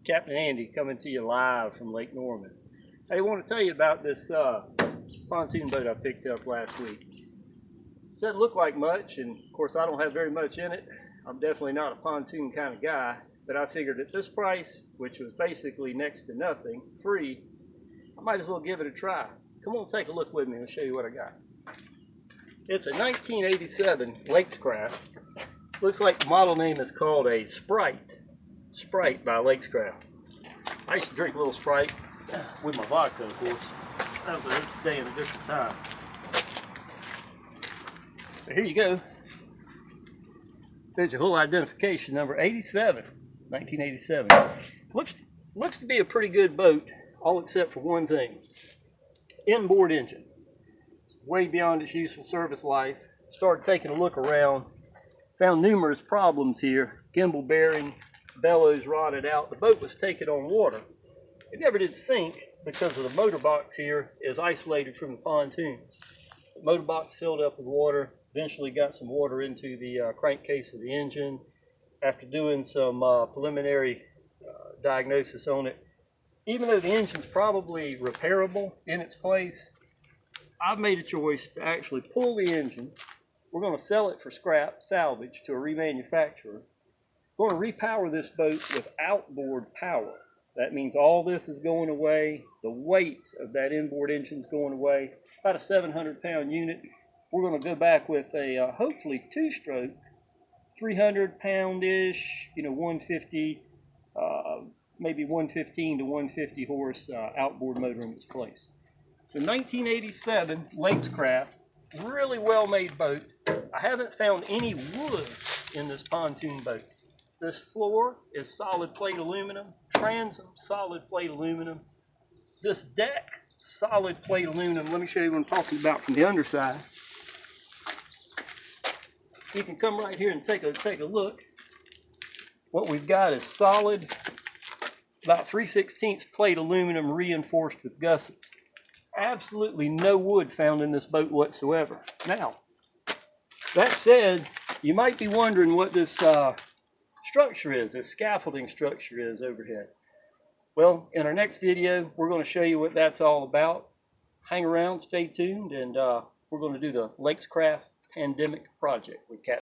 Captain Andy coming to you live from Lake Norman. I want to tell you about this pontoon boat I picked up last week. Doesn't look like much, and of course I don't have very much in it. I'm definitely not a pontoon kind of guy, but I figured at this price, which was basically next to nothing, free, I might as well give it a try. Come on, take a look with me and I'll show you what I got. It's a 1987 Lakescraft. Looks like the model name is called a Sprite. Sprite by Lakescraft. I used to drink a little Sprite with my vodka, of course. That was a day and a different time. So here you go. There's your whole identification number, 1987. Looks to be a pretty good boat, all except for one thing. Inboard engine. It's way beyond its useful service life. Started taking a look around. Found numerous problems here. Gimbal bearing, bellows rotted out. The boat was taken on water. It never did sink because of the motor box here is isolated from the pontoons. The motor box filled up with water. Eventually got some water into the crankcase of the engine. After doing some preliminary diagnosis on it, even though the engine's probably repairable in its place, I've made a choice to actually pull the engine. We're going to sell it for scrap, salvage, to a remanufacturer. We're going to repower this boat with outboard power. That means all this is going away. The weight of that inboard engine is going away. About a 700-pound unit. We're going to go back with a hopefully two-stroke, 300-pound-ish, 150, maybe 115 to 150 horse outboard motor in its place. So 1987 Lakescraft, really well-made boat. I haven't found any wood in this pontoon boat. This floor is solid plate aluminum, transom solid plate aluminum. This deck, solid plate aluminum. Let me show you what I'm talking about from the underside. You can come right here and take a look. What we've got is solid, about 3/16 plate aluminum reinforced with gussets. Absolutely no wood found in this boat whatsoever. Now, that said, you might be wondering what this structure is, this scaffolding structure is overhead. Well, in our next video, we're going to show you what that's all about. Hang around, stay tuned, and we're going to do the Lakescraft Pandemic Project with Captain.